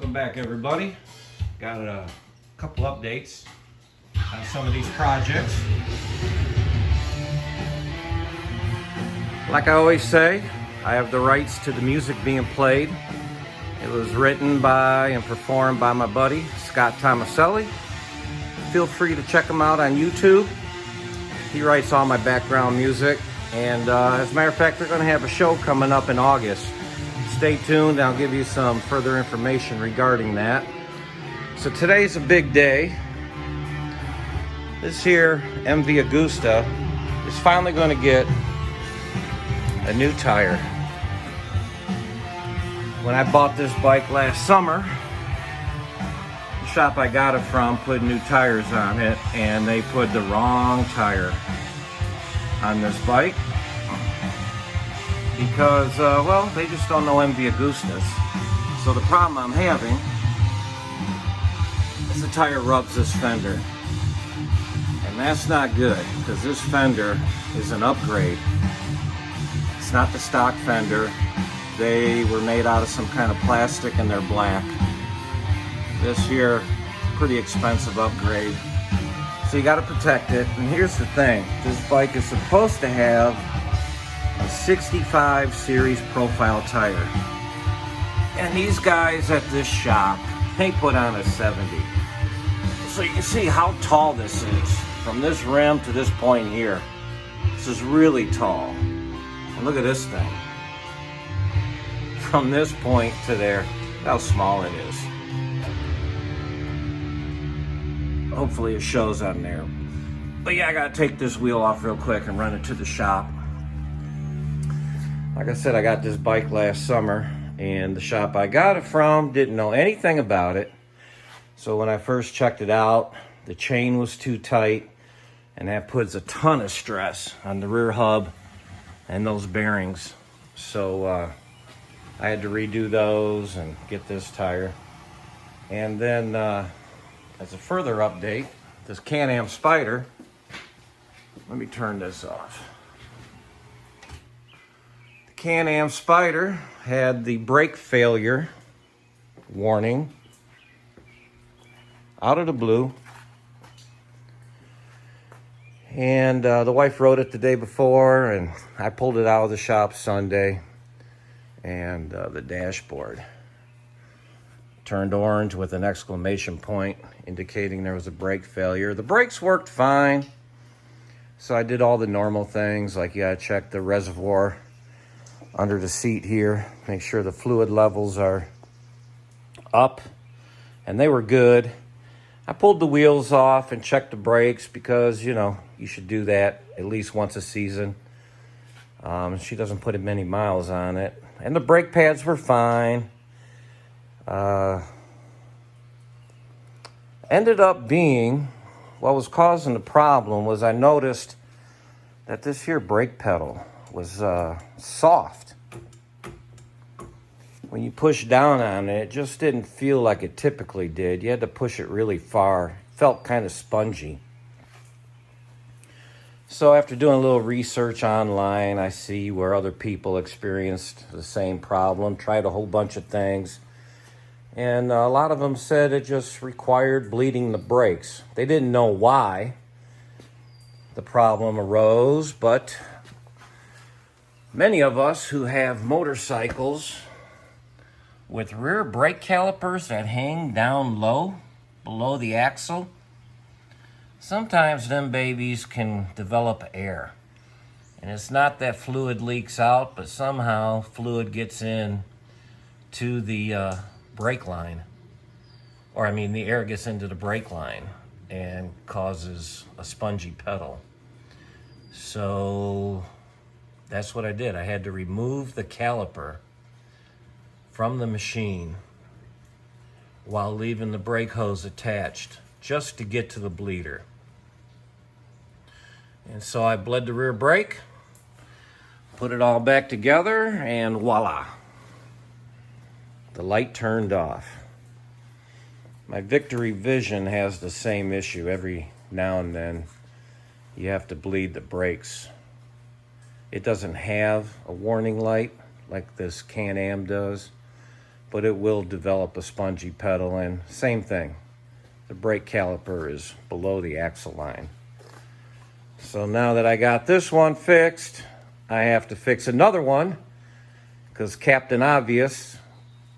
Welcome back, everybody. Got a couple updates on some of these projects. Like I always say, I have the rights to the music being played. It was written by and performed by my buddy, Scott Tomaselli. Feel free to check him out on YouTube. He writes all my background music. And as a matter of fact, they're going to have a show coming up in August. Stay tuned. I'll give you some further information regarding that. So today's a big day. This here MV Agusta is finally going to get a new tire. When I bought this bike last summer, the shop I got it from put new tires on it, and they put the wrong tire on this bike because, well, they just don't know MV Agustas. So the problem I'm having is the tire rubs this fender. And that's not good because this fender is an upgrade. It's not the stock fender. They were made out of some kind of plastic and they're black. This here, pretty expensive upgrade. So you got to protect it. And here's the thing. This bike is supposed to have a 65 series profile tire. And these guys at this shop, they put on a 70. So you can see how tall this is. From this rim to this point here. This is really tall. And look at this thing. From this point to there, how small it is. Hopefully it shows on there. But yeah, I gotta take this wheel off real quick and run it to the shop. Like I said, I got this bike last summer, and the shop I got it from didn't know anything about it. So when I first checked it out, the chain was too tight, and that puts a ton of stress on the rear hub and those bearings. So I had to redo those and get this tire. And then as a further update, this Can-Am Spyder, let me turn this off. The Can-Am Spyder had the brake failure warning out of the blue. And the wife wrote it the day before, and I pulled it out of the shop Sunday. And the dashboard turned orange with an exclamation point indicating there was a brake failure. The brakes worked fine. So I did all the normal things, like you gotta check the reservoir under the seat here, make sure the fluid levels are up, and they were good. I pulled the wheels off and checked the brakes because, you know, you should do that at least once a season. She doesn't put many miles on it. And the brake pads were fine. Ended up being, what was causing the problem was I noticed that this here brake pedal was soft. When you push down on it, it just didn't feel like it typically did. You had to push it really far. It felt kind of spongy. So after doing a little research online, I see where other people experienced the same problem, tried a whole bunch of things. And a lot of them said it just required bleeding the brakes. They didn't know why the problem arose, but many of us who have motorcycles with rear brake calipers that hang down low, below the axle, sometimes them babies can develop air. And it's not that fluid leaks out, but somehow fluid gets in to the brake line. Or I mean, the air gets into the brake line and causes a spongy pedal. So that's what I did. I had to remove the caliper from the machine while leaving the brake hose attached just to get to the bleeder. And so I bled the rear brake, put it all back together, and voila. The light turned off. My Victory Vision has the same issue. Every now and then you have to bleed the brakes. It doesn't have a warning light like this Can-Am does, but it will develop a spongy pedal. And same thing, the brake caliper is below the axle line. So now that I got this one fixed, I have to fix another one, because Captain Obvious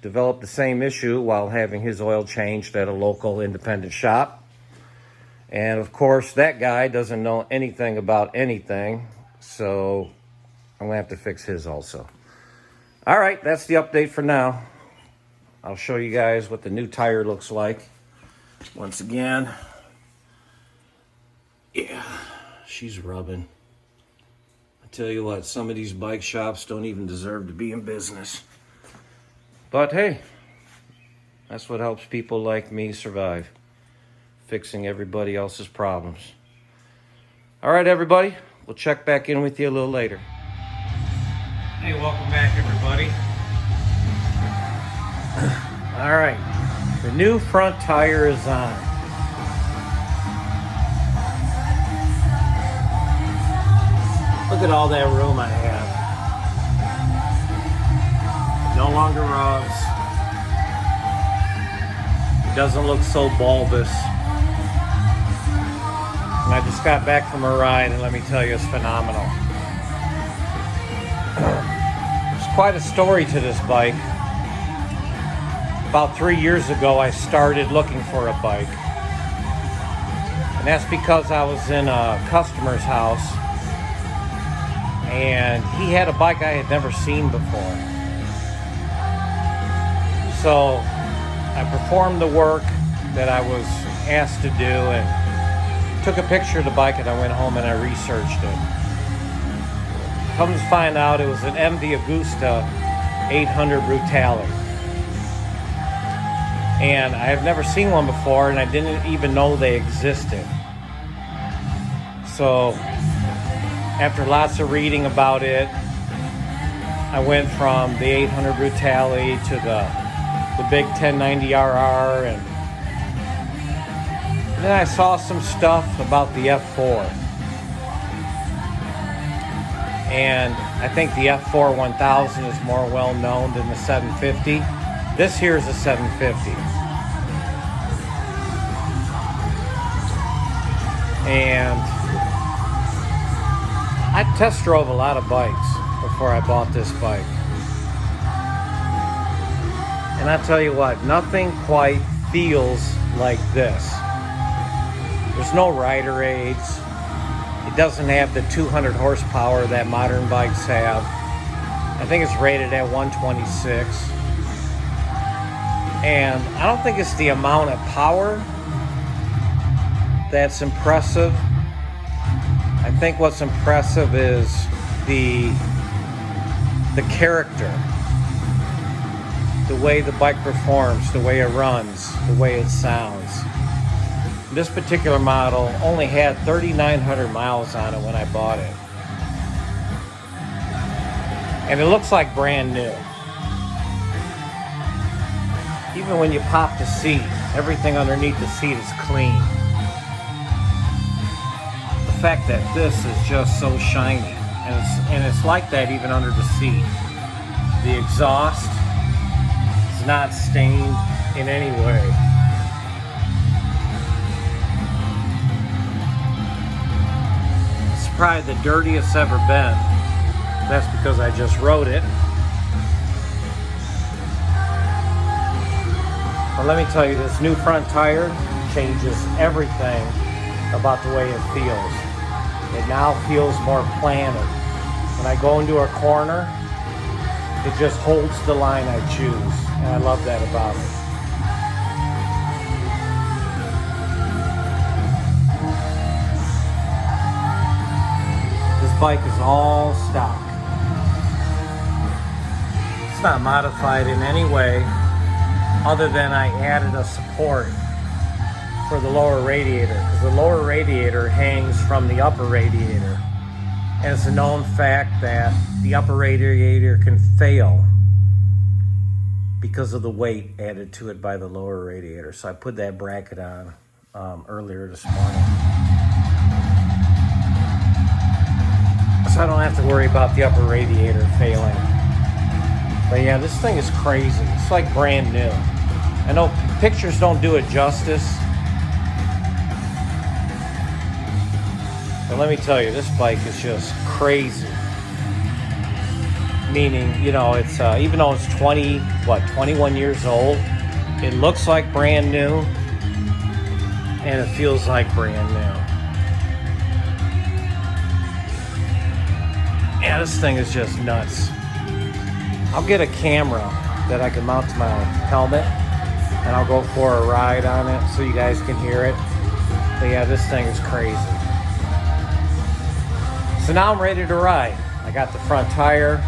developed the same issue while having his oil changed at a local independent shop. And of course, that guy doesn't know anything about anything, so I'm gonna have to fix his also. All right, that's the update for now. I'll show you guys what the new tire looks like. Once again, yeah, she's rubbing. I tell you what, some of these bike shops don't even deserve to be in business. But hey, that's what helps people like me survive, fixing everybody else's problems. All right, everybody, we'll check back in with you a little later. Hey, welcome back, everybody. All right, the new front tire is on. Look at all that room I have. No longer rubs. It doesn't look so bulbous. And I just got back from a ride, and let me tell you, it's phenomenal. There's quite a story to this bike. About 3 years ago, I started looking for a bike. And that's because I was in a customer's house, and he had a bike I had never seen before. So I performed the work that I was asked to do and took a picture of the bike, and I went home and I researched it. Come to find out, it was an MV Agusta 800 Brutality. And I have never seen one before, and I didn't even know they existed. So after lots of reading about it, I went from the 800 Brutality to the big 1090RR, and then I saw some stuff about the F4. And I think the F4 1000 is more well known than the 750. This here is a 750. And I test drove a lot of bikes before I bought this bike. And I tell you what, nothing quite feels like this. There's no rider aids. It doesn't have the 200 horsepower that modern bikes have. I think it's rated at 126. And I don't think it's the amount of power that's impressive. I think what's impressive is the character. The way the bike performs, the way it runs, the way it sounds. This particular model only had 3,900 miles on it when I bought it. And it looks like brand new. Even when you pop the seat, everything underneath the seat is clean. The fact that this is just so shiny, and it's like that even under the seat. The exhaust is not stained in any way. It's probably the dirtiest ever been. That's because I just rode it. But let me tell you, this new front tire changes everything about the way it feels. It now feels more planted. When I go into a corner, it just holds the line I choose, and I love that about it. This bike is all stock. It's not modified in any way other than I added a support for the lower radiator, because the lower radiator hangs from the upper radiator. And it's a known fact that the upper radiator can fail because of the weight added to it by the lower radiator. So I put that bracket on earlier this morning. So I don't have to worry about the upper radiator failing. But yeah, this thing is crazy. It's like brand new. I know pictures don't do it justice. But let me tell you, this bike is just crazy. Meaning, you know, it's even though it's 21 years old, it looks like brand new, and it feels like brand new. Yeah, this thing is just nuts. I'll get a camera that I can mount to my helmet, and I'll go for a ride on it so you guys can hear it. But yeah, this thing is crazy. So now I'm ready to ride. I got the front tire.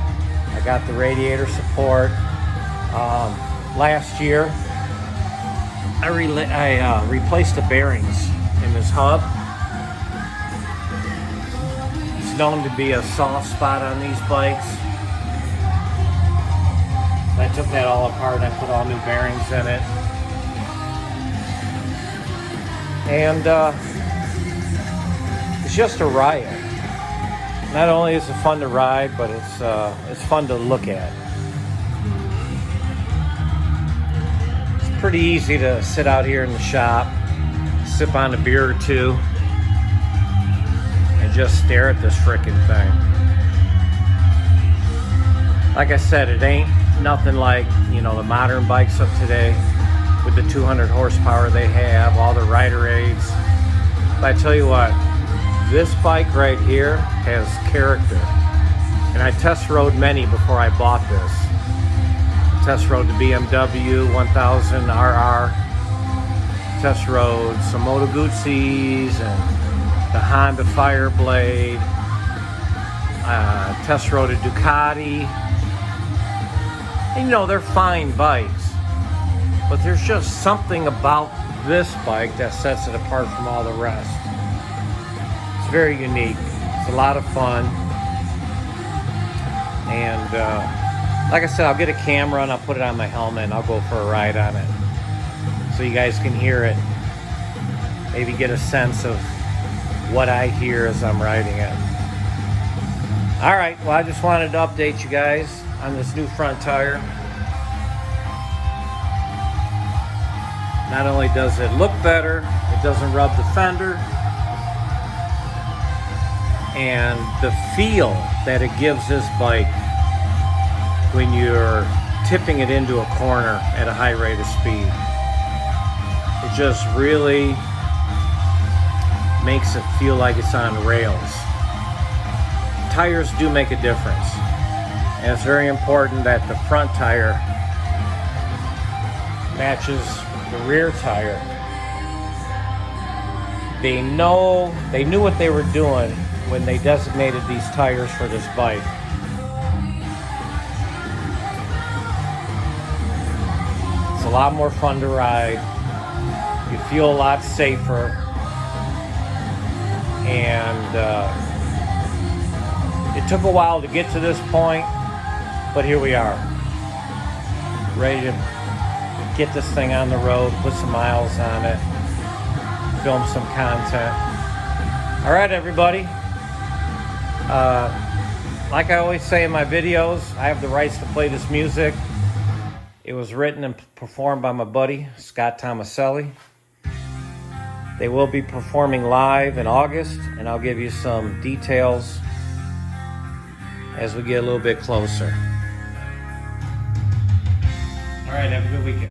I got the radiator support. Last year, I replaced the bearings in this hub. It's known to be a soft spot on these bikes. I took that all apart and I put all new bearings in it. And it's just a riot. Not only is it fun to ride, but it's fun to look at. It's pretty easy to sit out here in the shop, sip on a beer or two, and just stare at this frickin' thing. Like I said, it ain't nothing like, you know, the modern bikes of today with the 200 horsepower they have, all the rider aids. But I tell you what, this bike right here has character. And I test rode many before I bought this. I test rode the BMW 1000 RR. Test rode some Moto Guzzi's and the Honda Fireblade. Test rode a Ducati. And, you know, they're fine bikes. But there's just something about this bike that sets it apart from all the rest. It's very unique. It's a lot of fun. And like I said, I'll get a camera and I'll put it on my helmet and I'll go for a ride on it. So you guys can hear it. Maybe get a sense of what I hear as I'm riding it. All right, well, I just wanted to update you guys on this new front tire. Not only does it look better, it doesn't rub the fender, and the feel that it gives this bike when you're tipping it into a corner at a high rate of speed. It just really makes it feel like it's on rails. Tires do make a difference, and it's very important that the front tire matches the rear tire. They knew what they were doing when they designated these tires for this bike. It's a lot more fun to ride. You feel a lot safer, and it took a while to get to this point, but here we are, ready to get this thing on the road, put some miles on it, film some content. All right, everybody. Like I always say in my videos, I have the rights to play this music. It was written and performed by my buddy, Scott Tomaselli. They will be performing live in August, and I'll give you some details as we get a little bit closer. All right, have a good weekend.